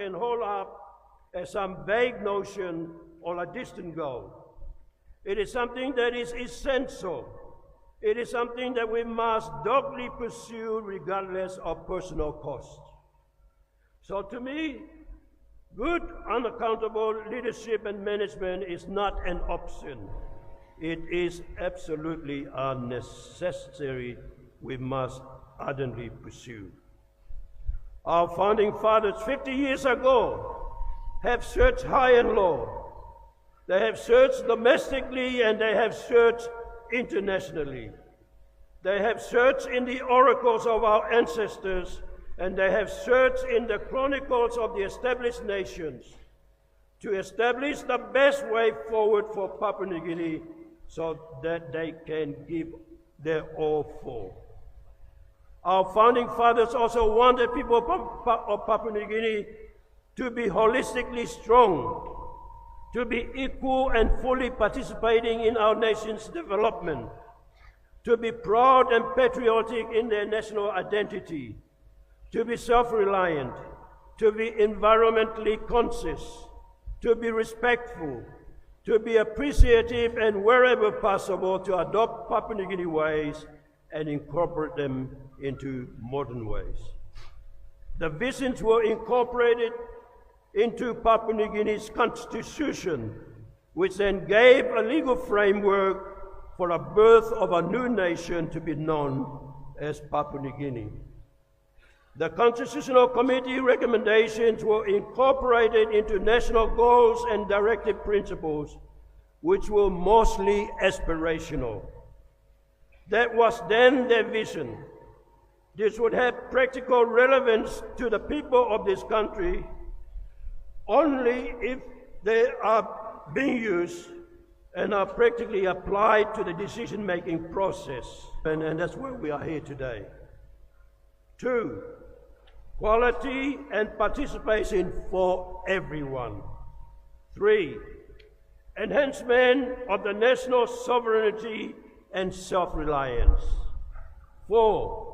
can hold up as some vague notion or a distant goal. It is something that is essential. It is something that we must doggedly pursue regardless of personal cost. So to me, good, unaccountable leadership and management is not an option. It is absolutely a necessity we must ardently pursue. Our founding fathers 50 years ago have searched high and low. They have searched domestically and they have searched internationally. They have searched in the oracles of our ancestors, and they have searched in the chronicles of the established nations to establish the best way forward for Papua New Guinea so that they can give their all for. Our founding fathers also wanted people of Papua New Guinea to be holistically strong, to be equal and fully participating in our nation's development, to be proud and patriotic in their national identity, to be self-reliant, to be environmentally conscious, to be respectful, to be appreciative, and wherever possible to adopt Papua New Guinea ways and incorporate them into modern ways. The visions were incorporated into Papua New Guinea's constitution, which then gave a legal framework for the birth of a new nation to be known as Papua New Guinea. The Constitutional Committee recommendations were incorporated into national goals and directive principles, which were mostly aspirational. That was then their vision. This would have practical relevance to the people of this country only if they are being used and are practically applied to the decision-making process. And that's where we are here today. 2, quality and participation for everyone. 3, enhancement of the national sovereignty and self-reliance. 4,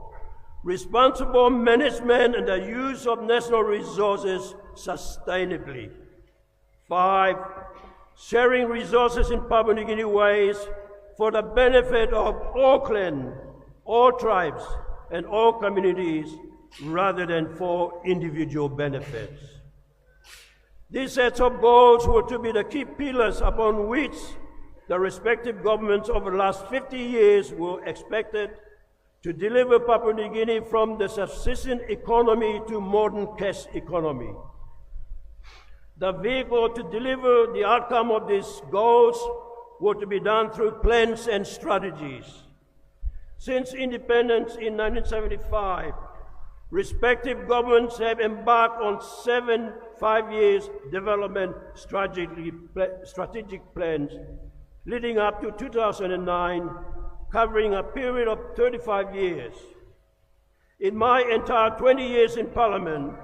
responsible management and the use of national resources sustainably. 5, sharing resources in Papua New Guinea ways for the benefit of all clans, all tribes, and all communities, rather than for individual benefits. These sets of goals were to be the key pillars upon which the respective governments over the last 50 years were expected to deliver Papua New Guinea from the subsistence economy to modern cash economy. The vehicle to deliver the outcome of these goals were to be done through plans and strategies. Since independence in 1975, respective governments have embarked on 7 5-year development strategic plans leading up to 2009, covering a period of 35 years. In my entire 20 years in Parliament,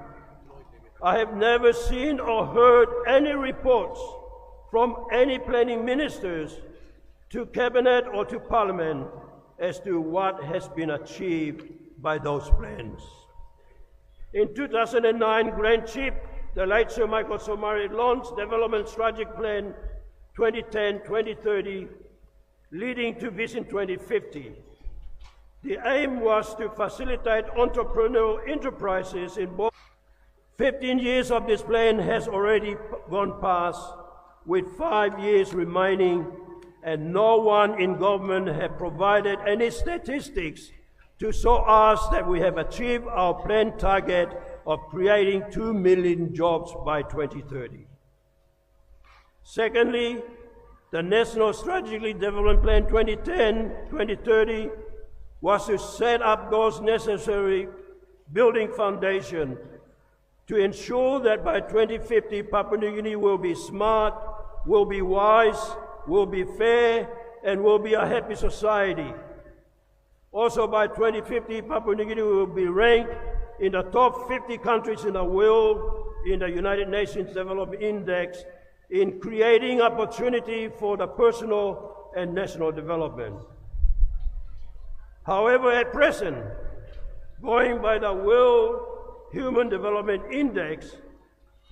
I have never seen or heard any reports from any planning ministers to Cabinet or to Parliament as to what has been achieved by those plans. In 2009, Grand Chief, the late Sir Michael Somare, launched Development Strategic Plan 2010-2030, leading to Vision 2050. The aim was to facilitate entrepreneurial enterprises in both. 15 years of this plan has already gone past, with 5 years remaining, and no one in government has provided any statistics to show us that we have achieved our planned target of creating 2 million jobs by 2030. Secondly, the National Strategic Development Plan 2010-2030 was to set up those necessary building foundation to ensure that by 2050, Papua New Guinea will be smart, will be wise, will be fair, and will be a happy society. Also by 2050, Papua New Guinea will be ranked in the top 50 countries in the world in the United Nations Development Index in creating opportunity for the personal and national development. However, at present, going by the World Human Development Index,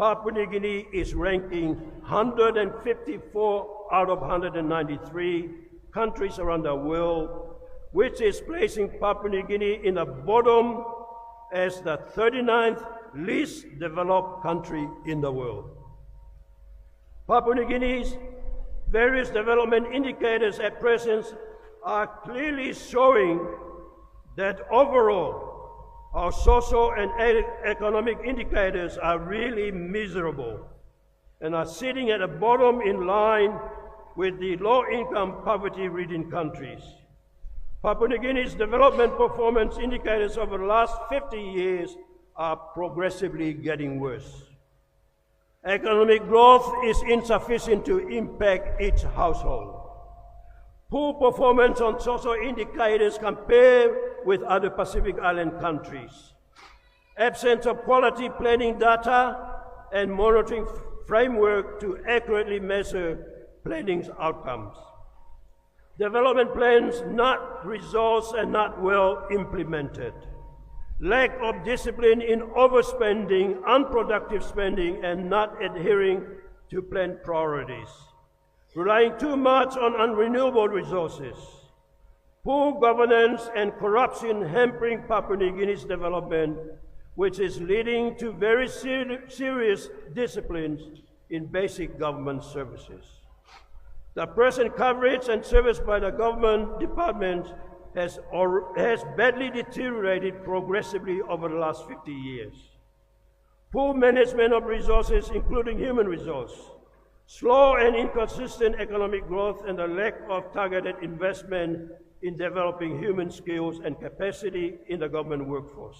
Papua New Guinea is ranking 154 out of 193 countries around the world, which is placing Papua New Guinea in the bottom as the 39th least developed country in the world. Papua New Guinea's various development indicators at present are clearly showing that overall our social and economic indicators are really miserable and are sitting at the bottom in line with the low-income poverty-ridden countries. Papua New Guinea's development performance indicators over the last 50 years are progressively getting worse. Economic growth is insufficient to impact each household. Poor performance on social indicators compared with other Pacific Island countries. Absence of quality planning data and monitoring framework to accurately measure planning's outcomes. Development plans not resourced and not well implemented. Lack of discipline in overspending, unproductive spending, and not adhering to planned priorities. Relying too much on unrenewable resources. Poor governance and corruption hampering Papua New Guinea's development, which is leading to very serious disciplines in basic government services. The present coverage and service by the government departments has badly deteriorated progressively over the last 50 years. Poor management of resources, including human resource, slow and inconsistent economic growth, and the lack of targeted investment in developing human skills and capacity in the government workforce.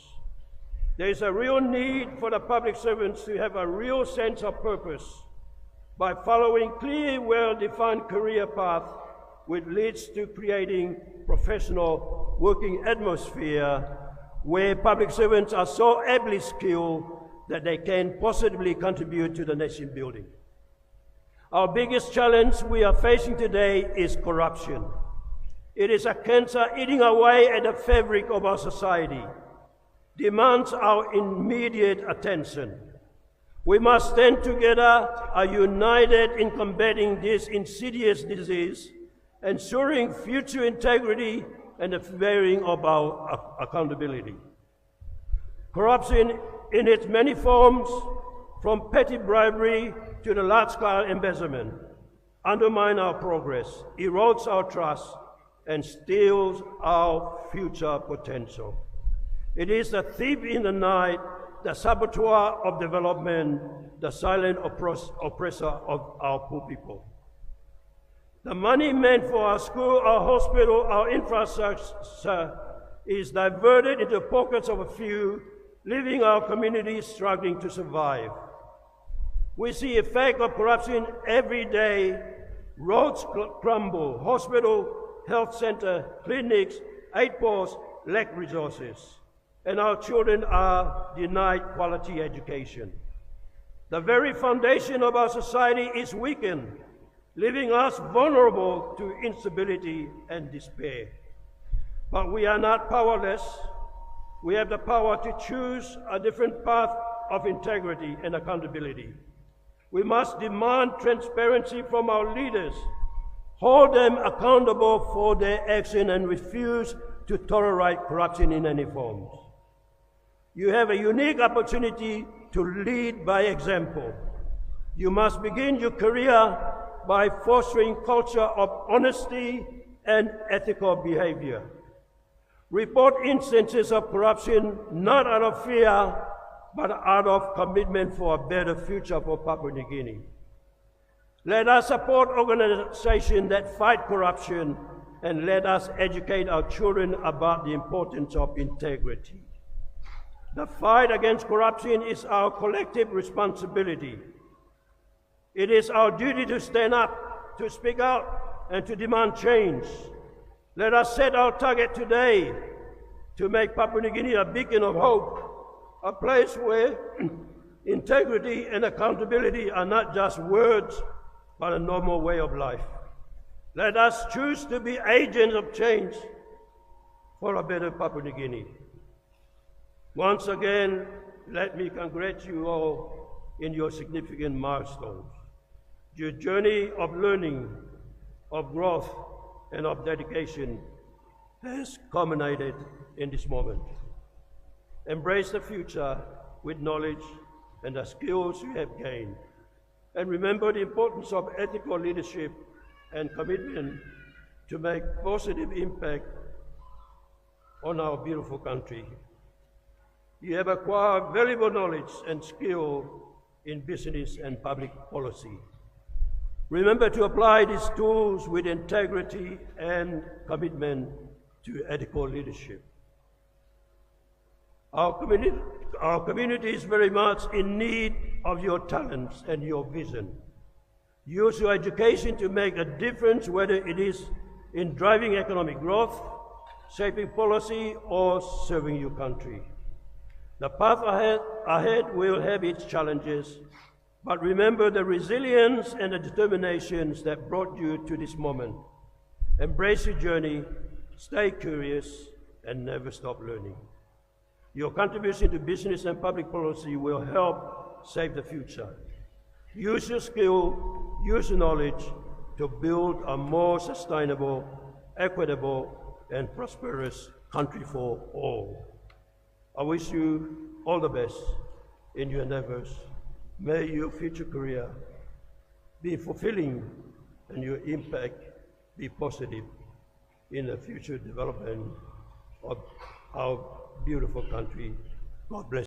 There is a real need for the public servants to have a real sense of purpose by following clear, well-defined career path which leads to creating professional working atmosphere where public servants are so ably skilled that they can positively contribute to the nation building. Our biggest challenge we are facing today is corruption. It is a cancer eating away at the fabric of our society, demands our immediate attention. We must stand together, are united in combating this insidious disease, ensuring future integrity and the bearing of our accountability. Corruption in its many forms, from petty bribery to the large-scale embezzlement, undermines our progress, erodes our trust, and steals our future potential. It is the thief in the night, the saboteur of development, the silent oppressor of our poor people. The money meant for our school, our hospital, our infrastructure is diverted into pockets of a few, leaving our communities struggling to survive. We see the effect of corruption every day. Roads crumble, hospital, health center, clinics, aid posts lack resources, and our children are denied quality education. The very foundation of our society is weakened, leaving us vulnerable to instability and despair. But we are not powerless. We have the power to choose a different path of integrity and accountability. We must demand transparency from our leaders, hold them accountable for their action, and refuse to tolerate corruption in any form. You have a unique opportunity to lead by example. You must begin your career by fostering culture of honesty and ethical behavior. Report instances of corruption not out of fear, but out of commitment for a better future for Papua New Guinea. Let us support organizations that fight corruption, and let us educate our children about the importance of integrity. The fight against corruption is our collective responsibility. It is our duty to stand up, to speak out, and to demand change. Let us set our target today to make Papua New Guinea a beacon of hope, a place where integrity and accountability are not just words, but a normal way of life. Let us choose to be agents of change for a better Papua New Guinea. Once again, let me congratulate you all in your significant milestones. Your journey of learning, of growth, and of dedication has culminated in this moment. Embrace the future with knowledge and the skills you have gained. And remember the importance of ethical leadership and commitment to make positive impact on our beautiful country. You have acquired valuable knowledge and skill in business and public policy. Remember to apply these tools with integrity and commitment to ethical leadership. Our community is very much in need of your talents and your vision. Use your education to make a difference, whether it is in driving economic growth, shaping policy, or serving your country. The path ahead will have its challenges, but remember the resilience and the determinations that brought you to this moment. Embrace your journey, stay curious, and never stop learning. Your contribution to business and public policy will help shape the future. Use your skill, use your knowledge to build a more sustainable, equitable, and prosperous country for all. I wish you all the best in your endeavors. May your future career be fulfilling and your impact be positive in the future development of our beautiful country. God bless.